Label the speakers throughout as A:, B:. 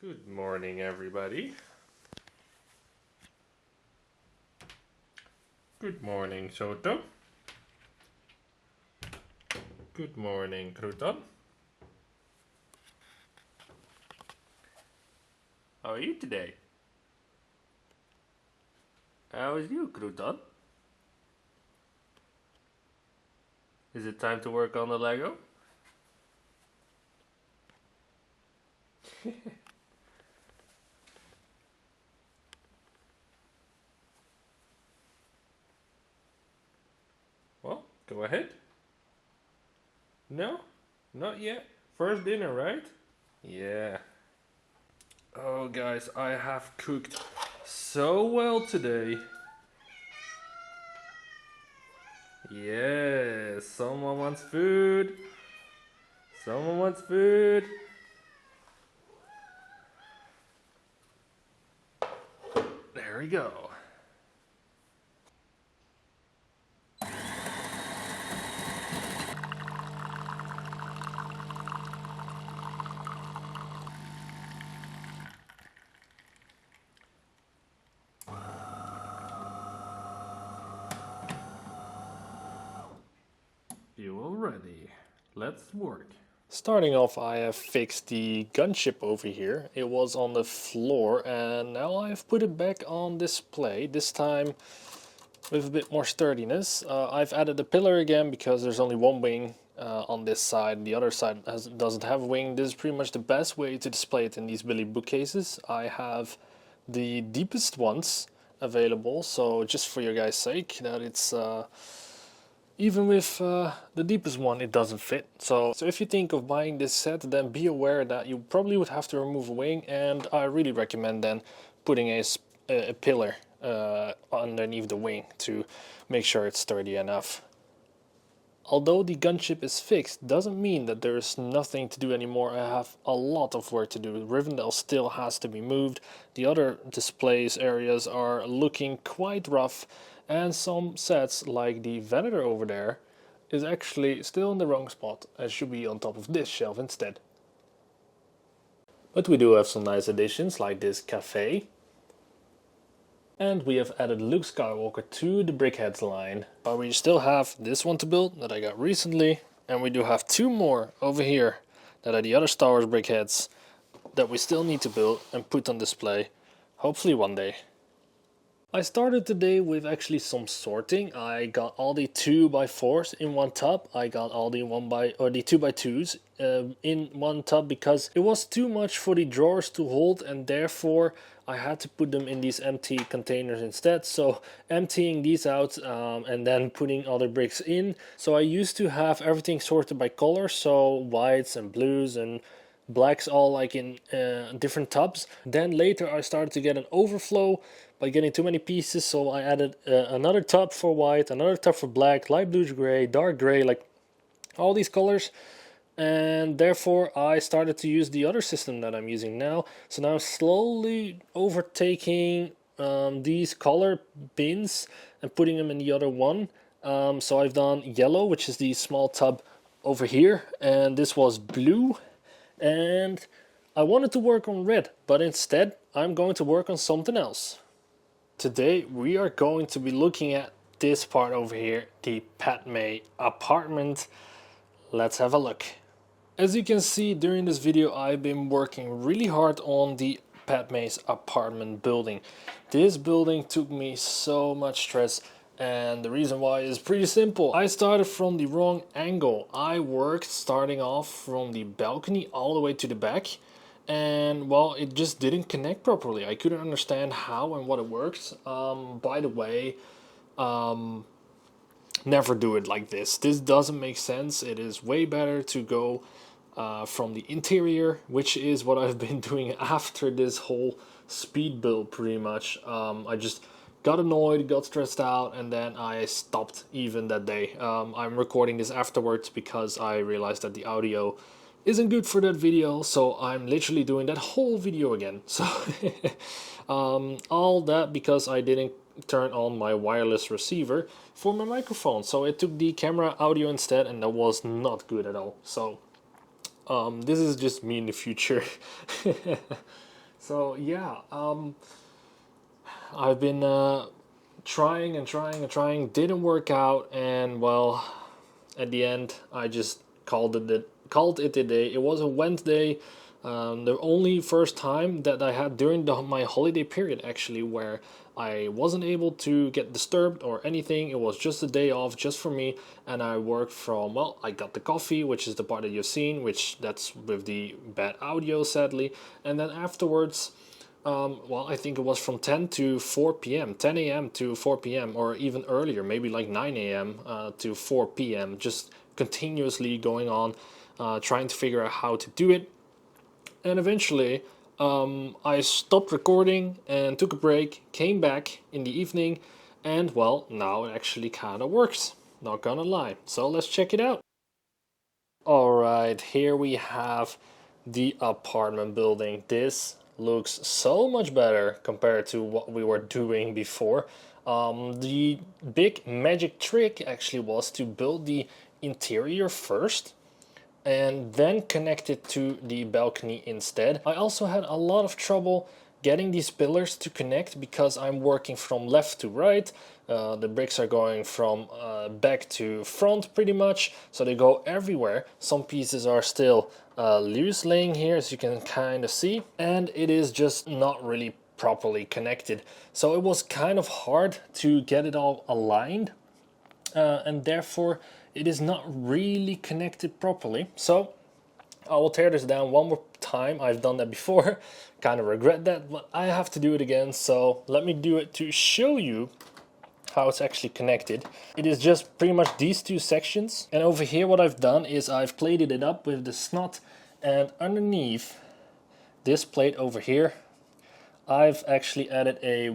A: Good morning, everybody. Good morning, Soto. Good morning, Crouton. How are you today? How is you, Crouton? Is it time to work on the Lego? Well, go ahead. No? Not yet. First dinner, right? Yeah. Oh, guys, I have cooked so well today. Yes, someone wants food. Someone wants food. There we go. You all ready? Let's work. Starting off, I have fixed the gunship over here. It was on the floor and now I've put it back on display, this time with a bit more sturdiness. I've added a pillar again because there's only one wing on this side. The other side doesn't have a wing. This is pretty much the best way to display it in these Billy bookcases. I have the deepest ones available, so just for your guys' sake, that it's even with the deepest one, it doesn't fit. So if you think of buying this set, then be aware that you probably would have to remove a wing, and I really recommend then putting a pillar underneath the wing to make sure it's sturdy enough. Although the gunship is fixed, doesn't mean that there's nothing to do anymore. I have a lot of work to do. Rivendell still has to be moved. The other displays areas are looking quite rough, and some sets, like the Venator over there, is actually still in the wrong spot and should be on top of this shelf instead. But we do have some nice additions, like this cafe. And we have added Luke Skywalker to the Brickheads line. But we still have this one to build that I got recently. And we do have two more over here that are the other Star Wars Brickheads that we still need to build and put on display. Hopefully one day. I started today with actually some sorting. I got all the 2x4s in one tub. I got all the 2x2s in one tub because it was too much for the drawers to hold, and therefore I had to put them in these empty containers instead. So emptying these out and then putting other bricks in. So I used to have everything sorted by color, so whites and blues and blacks all like in different tubs. Then later I started to get an overflow by getting too many pieces, so I added another tub for white, another tub for black, light bluish gray, dark gray, like all these colors. And therefore I started to use the other system that I'm using now. So now I'm slowly overtaking these color bins and putting them in the other one. So I've done yellow, which is the small tub over here, and this was blue. And I wanted to work on red, but instead I'm going to work on something else. Today we are going to be looking at this part over here, the Padme apartment. Let's have a look. As you can see, during this video I've been working really hard on the Padme's apartment building. This building took me so much stress, and the reason why is pretty simple. I started from the wrong angle. I worked starting off from the balcony all the way to the back, and well, it just didn't connect properly. I couldn't understand how and what it works. By the way, never do it like this. This doesn't make sense. It is way better to go from the interior, which is what I've been doing after this whole speed build pretty much. I just got annoyed, got stressed out, and then I stopped even that day. I'm recording this afterwards because I realized that the audio isn't good for that video, so I'm literally doing that whole video again. So all that because I didn't turn on my wireless receiver for my microphone, so it took the camera audio instead, and that was not good at all. So this is just me in the future. So yeah, I've been trying and trying and trying, didn't work out, and well, at the end I just called it a day. It was a Wednesday, the only first time that I had during my holiday period actually where I wasn't able to get disturbed or anything. It was just a day off just for me, and I worked from, well, I got the coffee, which is the part that you've seen, which that's with the bad audio sadly, and then afterwards, well, I think it was from 10 to 4 p.m., 10 a.m. to 4 p.m., or even earlier, maybe like 9 a.m. To 4 p.m., just continuously going on, trying to figure out how to do it. And eventually, I stopped recording and took a break, came back in the evening, and well, now it actually kind of works. Not gonna lie. So let's check it out. Alright, here we have the apartment building. This looks so much better compared to what we were doing before. The big magic trick actually was to build the interior first and then connect it to the balcony instead. I also had a lot of trouble getting these pillars to connect because I'm working from left to right. The bricks are going from back to front pretty much, so they go everywhere. Some pieces are still loose laying here, as you can kind of see, and it is just not really properly connected. So it was kind of hard to get it all aligned, and therefore it is not really connected properly. So I will tear this down one more time. I've done that before, kind of regret that, but I have to do it again. So let me do it to show you how it's actually connected. It is just pretty much these two sections, and over here what I've done is I've plated it up with the snot, and underneath this plate over here I've actually added a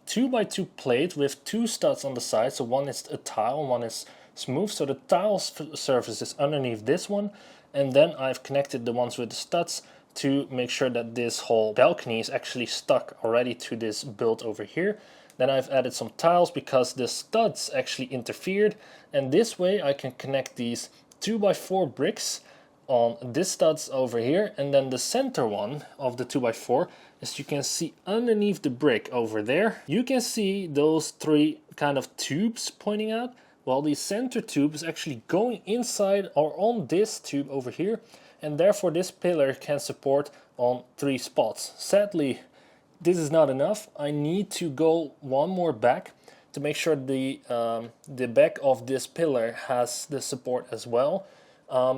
A: 2x2 plate with two studs on the side. So one is a tile and one is smooth, so the tile surface is underneath this one, and then I've connected the ones with the studs to make sure that this whole balcony is actually stuck already to this build over here. Then I've added some tiles because the studs actually interfered, and this way I can connect these 2x4 bricks on this studs over here, and then the center one of the 2x4, as you can see underneath the brick over there, you can see those three kind of tubes pointing out. Well, the center tube is actually going inside or on this tube over here, and therefore this pillar can support on 3 spots. Sadly, this is not enough. I need to go one more back to make sure the back of this pillar has the support as well,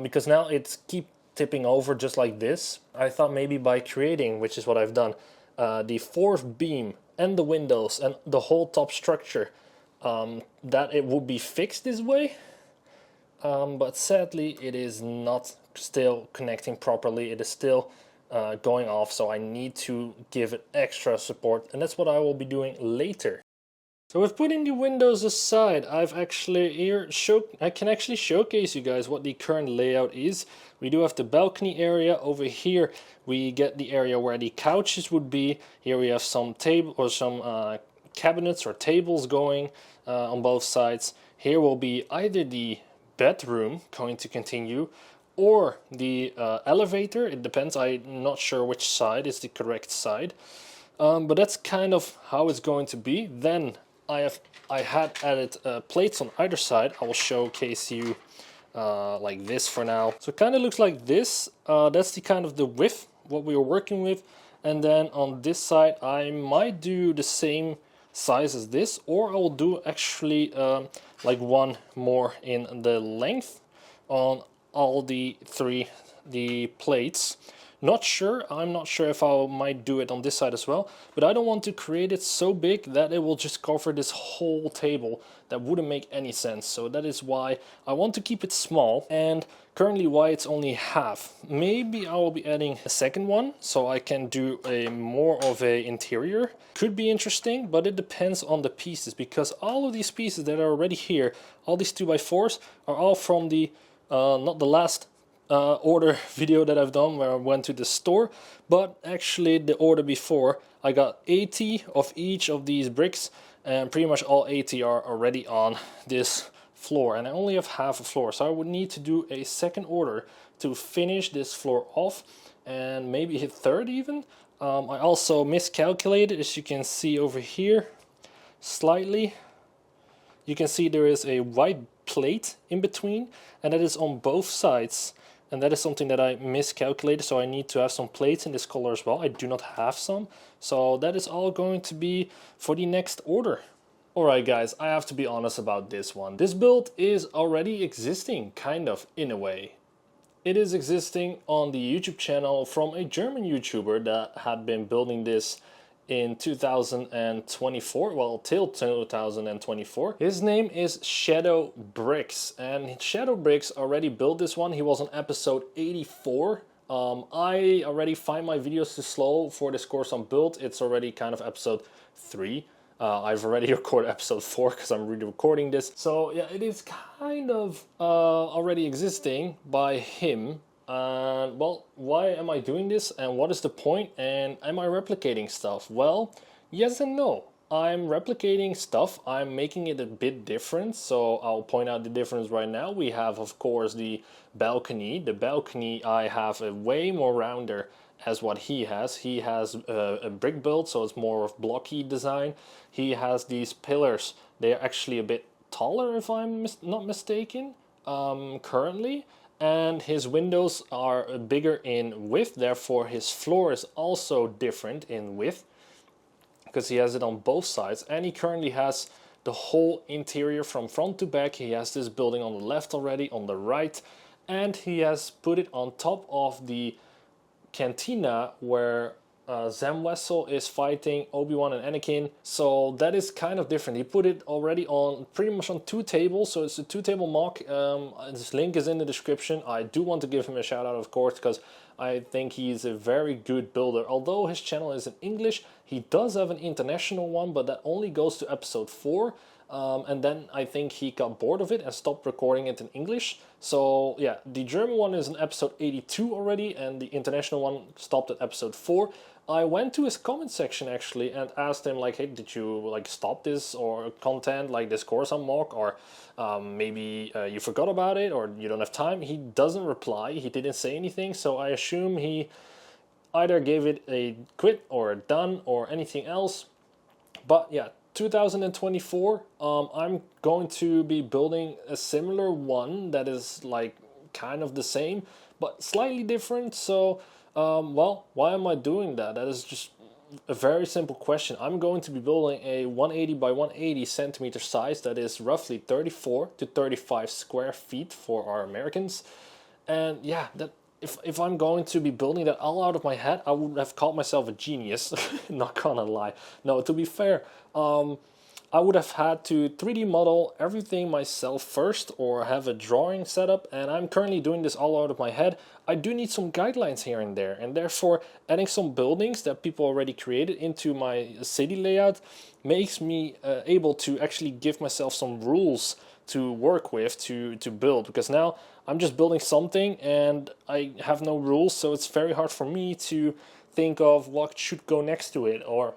A: because now it's keep tipping over just like this. I thought maybe by creating, which is what I've done, the 4th beam and the windows and the whole top structure, that it would be fixed this way, but sadly it is not still connecting properly. It is still going off, so I need to give it extra support, and that's what I will be doing later. So with putting the windows aside, I've actually I can actually showcase you guys what the current layout is. We do have the balcony area over here. We get the area where the couches would be. Here we have some table or some cabinets or tables going on both sides. Here will be either the bedroom going to continue or the elevator. It depends. I'm not sure which side is the correct side, but that's kind of how it's going to be. Then I had added plates on either side. I will showcase you like this for now. So it kind of looks like this. That's the kind of the width what we are working with, and then on this side I might do the same size as this, or I will do actually like one more in the length on all the plates. Not sure. I'm not sure if I might do it on this side as well, but I don't want to create it so big that it will just cover this whole table. That wouldn't make any sense. So that is why I want to keep it small, and currently why it's only half. Maybe I will be adding a second one so I can do a more of a interior. Could be interesting, but it depends on the pieces, because all of these pieces that are already here, all these 2x4s are all from the not the last order video that I've done where I went to the store, but actually the order before. I got 80 of each of these bricks, and pretty much all 80 are already on this floor, and I only have half a floor, so I would need to do a second order to finish this floor off, and maybe a third even. I also miscalculated, as you can see over here, slightly. You can see there is a white plate in between, and that is on both sides. And that is something that I miscalculated, so I need to have some plates in this color as well. I do not have some, so that is all going to be for the next order. Alright guys, I have to be honest about this one. This build is already existing, kind of, in a way. It is existing on the YouTube channel from a German YouTuber that had been building this in 2024, well, till 2024. His name is Shadow Bricks, and Shadow Bricks already built this one. He was on episode 84. I already find my videos too slow for this Coruscant build. It's already kind of episode 3. I've already recorded episode 4 because I'm re-recording this. So yeah, it is kind of already existing by him. Well, why am I doing this, and what is the point, and am I replicating stuff? Well, yes and no. I'm replicating stuff, I'm making it a bit different, so I'll point out the difference right now. We have, of course, the balcony. The balcony, I have a way more rounder as what he has. He has a brick build, so it's more of blocky design. He has these pillars. They're actually a bit taller, if I'm not mistaken, currently. And his windows are bigger in width, therefore his floor is also different in width, because he has it on both sides. And he currently has the whole interior from front to back. He has this building on the left already, on the right, and he has put it on top of the cantina where Zam Wessel is fighting Obi-Wan and Anakin. So that is kind of different. He put it already on pretty much on 2 tables, so it's a 2-table mock. This link is in the description. I do want to give him a shout out, of course, because I think he's a very good builder. Although his channel is in English, he does have an international one, but that only goes to episode 4. And then I think he got bored of it and stopped recording it in English. So yeah, the German one is in episode 82 already, and the international one stopped at episode 4. I went to his comment section actually and asked him, like, hey, did you like stop this or content like this Coruscant mock, or maybe you forgot about it, or you don't have time? He doesn't reply. He didn't say anything, so I assume he either gave it a quit or a done or anything else. But yeah, 2024, I'm going to be building a similar one that is like kind of the same but slightly different. So well, why am I doing that? That is just a very simple question. I'm going to be building a 180 by 180 centimeter size that is roughly 34 to 35 square feet for our Americans. And yeah, that if I'm going to be building that all out of my head, I would have called myself a genius. Not gonna lie. No, to be fair, I would have had to 3D model everything myself first, or have a drawing set up, and I'm currently doing this all out of my head. I do need some guidelines here and there, and therefore adding some buildings that people already created into my city layout makes me able to actually give myself some rules to work with to build, because now I'm just building something and I have no rules, so it's very hard for me to think of what should go next to it or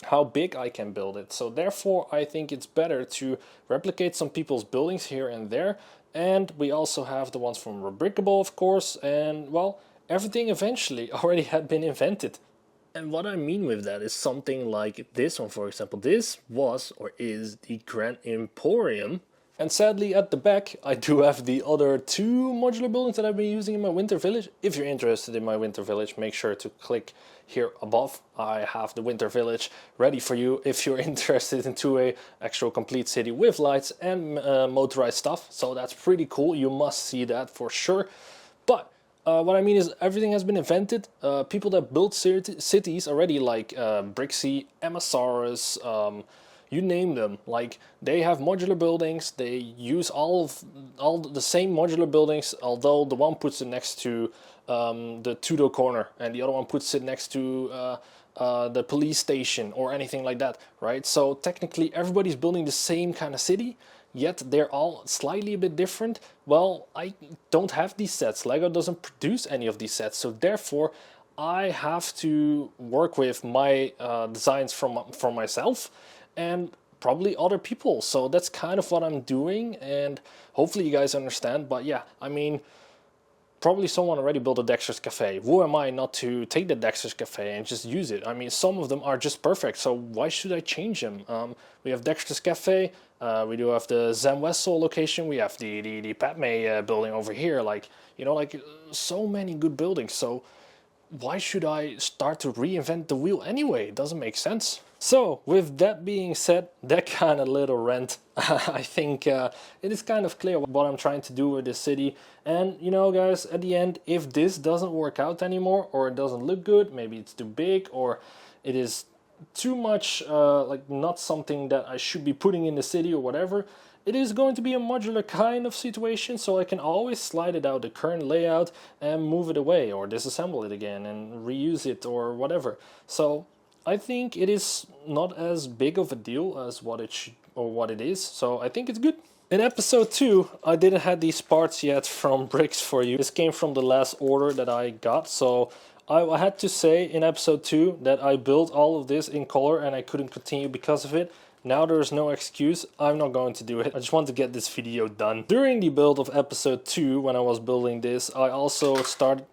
A: how big I can build it. So therefore I think it's better to replicate some people's buildings here and there. And we also have the ones from Rebrickable, of course, and well, everything eventually already had been invented. And what I mean with that is something like this one, for example. This was or is the Grand Emporium. And sadly, at the back, I do have the other 2 modular buildings that I've been using in my winter village. If you're interested in my winter village, make sure to click here above. I have the winter village ready for you if you're interested into a actual complete city with lights and motorized stuff. So that's pretty cool. You must see that for sure. But what I mean is everything has been invented. People that build cities already, like Brixie, Amasaurus, you name them, like they have modular buildings. They use all the same modular buildings, although the one puts it next to the Tudo corner and the other one puts it next to the police station or anything like that, right? So technically everybody's building the same kind of city, yet they're all slightly a bit different. Well, I don't have these sets. Lego doesn't produce any of these sets, so therefore I have to work with my designs from myself and probably other people. So that's kind of what I'm doing, and hopefully you guys understand. But yeah, I mean, Probably someone already built a Dexter's Cafe. Who am I not to take the Dexter's Cafe and just use it? I mean, some of them are just perfect, so why should I change them? We have Dexter's Cafe, we do have the Zem Wessel location, we have the Padme building over here, like, you know, like, so many good buildings, so why should I start to reinvent the wheel anyway? It doesn't make sense. So, with that being said, that kind of little rant, I think it is kind of clear what I'm trying to do with this city. And, you know, guys, at the end, if this doesn't work out anymore, or it doesn't look good, maybe it's too big, or it is too much, like, not something that I should be putting in the city or whatever, it is going to be a modular kind of situation, so I can always slide it out the current layout and move it away, or disassemble it again and reuse it, or whatever. So I think it is not as big of a deal as what it should, or what it is, so I think it's good. In episode 2, I didn't have these parts yet from Bricks for You. This came from the last order that I got, so I had to say in episode 2 that I built all of this in color and I couldn't continue because of it. Now there's no excuse, I'm not going to do it. I just want to get this video done. During the build of episode 2, when I was building this, I also started...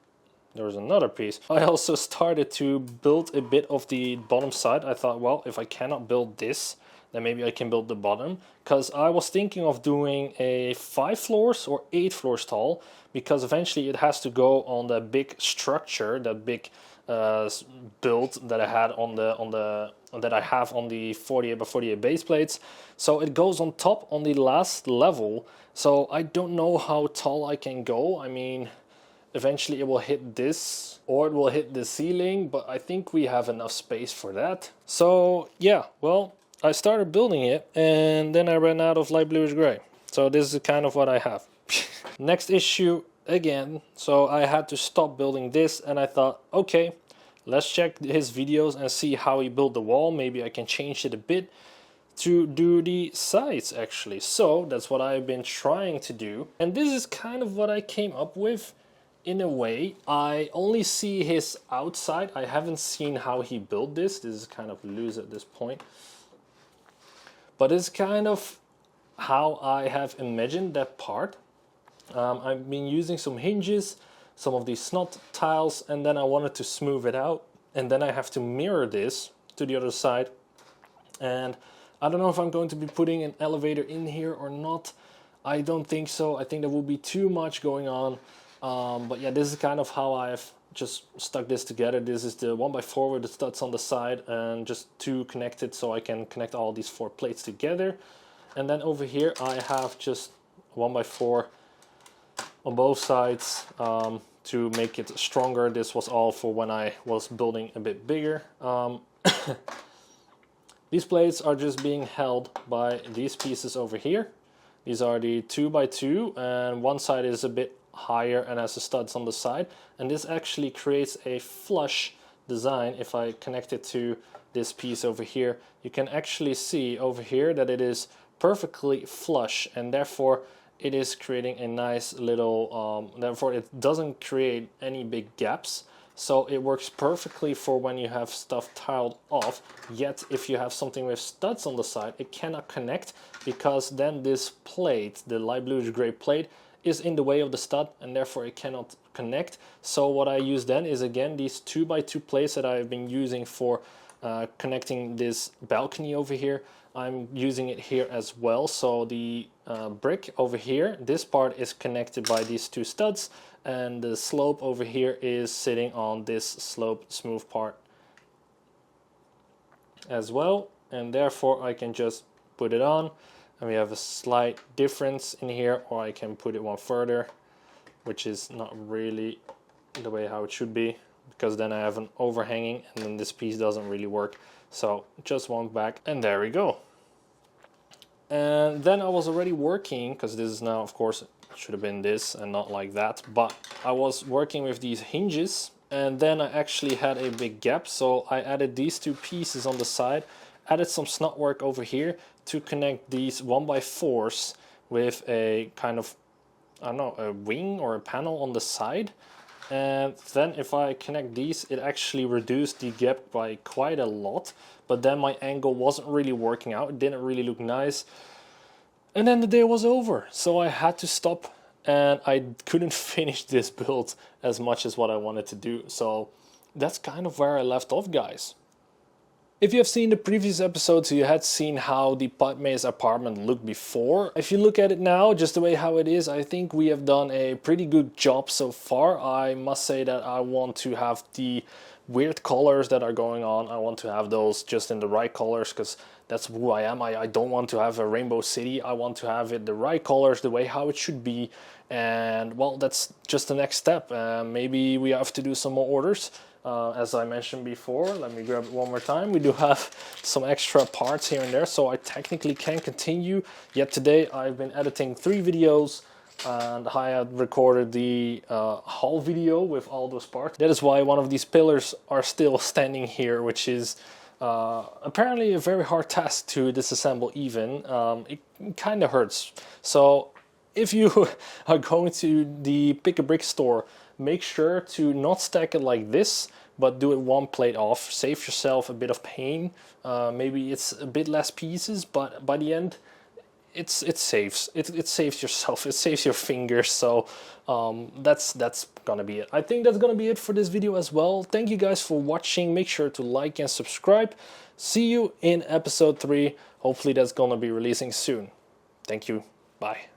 A: There was another piece. I also started to build a bit of the bottom side. I thought, well, if I cannot build this, then maybe I can build the bottom. Because I was thinking of doing a 5 floors or 8 floors tall, because eventually it has to go on the big structure, that big build that I had on the 48 by 48 base plates. So it goes on top on the last level. So I don't know how tall I can go. I mean, eventually it will hit this, or it will hit the ceiling, but I think we have enough space for that. So yeah, well, I started building it and then I ran out of light bluish gray. So this is kind of what I have. Next issue again. So I had to stop building this and I thought, okay, let's check his videos and see how he built the wall. Maybe I can change it a bit to do the sides actually. So that's what I've been trying to do. And this is kind of what I came up with. In a way, I only see his outside. I haven't seen how he built this. This is kind of loose at this point. But it's kind of how I have imagined that part. I've been using some hinges, some of these snot tiles, and then I wanted to smooth it out. And then I have to mirror this to the other side. And I don't know if I'm going to be putting an elevator in here or not. I don't think so. I think there will be too much going on. But yeah, this is kind of how I've just stuck this together. This is the 1x4 with the studs on the side and just 2 connected, so I can connect all these 4 plates together. And then over here I have just 1x4 on both sides to make it stronger. This was all for when I was building a bit bigger. These plates are just being held by these pieces over here. These are the 2x2, and one side is a bit higher and has the studs on the side, and this actually creates a flush design. If I connect it to this piece over here, you can actually see over here that it is perfectly flush, and therefore it is creating a nice little therefore it doesn't create any big gaps, so it works perfectly for when you have stuff tiled off. Yet if you have something with studs on the side, it cannot connect, because then this plate, the light bluish gray plate, is in the way of the stud, and therefore it cannot connect. So what I use then is again these 2x2 plates that I've been using for connecting this balcony over here. I'm using it here as well. So the brick over here, this part is connected by these 2 studs, and the slope over here is sitting on this slope smooth part as well, and therefore I can just put it on. And we have a slight difference in here, or I can put it one further, which is not really the way how it should be, because then I have an overhanging and then this piece doesn't really work. So just one back, and there we go. And then I was already working, because this is now, of course, it should have been this and not like that, but I was working with these hinges, and then I actually had a big gap, so I added these 2 pieces on the side, added some snot work over here to connect these 1x4s with a kind of, I don't know, a wing or a panel on the side. And then if I connect these, it actually reduced the gap by quite a lot, but then my angle wasn't really working out. It didn't really look nice, and then the day was over, so I had to stop and I couldn't finish this build as much as what I wanted to do. So that's kind of where I left off, guys. If you have seen the previous episodes, you had seen how the Padme's apartment looked before. If you look at it now, just the way how it is, I think we have done a pretty good job so far. I must say that I want to have the weird colors that are going on. I want to have those just in the right colors, because that's who I am. I don't want to have a rainbow city. I want to have it the right colors, the way how it should be. And well, that's just the next step. Maybe we have to do some more orders. As I mentioned before, let me grab it one more time. We do have some extra parts here and there, so I technically can continue. Yet today I've been editing 3 videos, and I had recorded the haul video with all those parts. That is why one of these pillars are still standing here, which is apparently a very hard task to disassemble even. It kind of hurts. So if you are going to the Pick a Brick store, make sure to not stack it like this, but do it one plate off. Save yourself a bit of pain. Maybe it's a bit less pieces, but by the end, it saves yourself. It saves your fingers. So that's gonna be it. I think that's gonna be it for this video as well. Thank you guys for watching. Make sure to like and subscribe. See you in episode 3. Hopefully that's gonna be releasing soon. Thank you. Bye.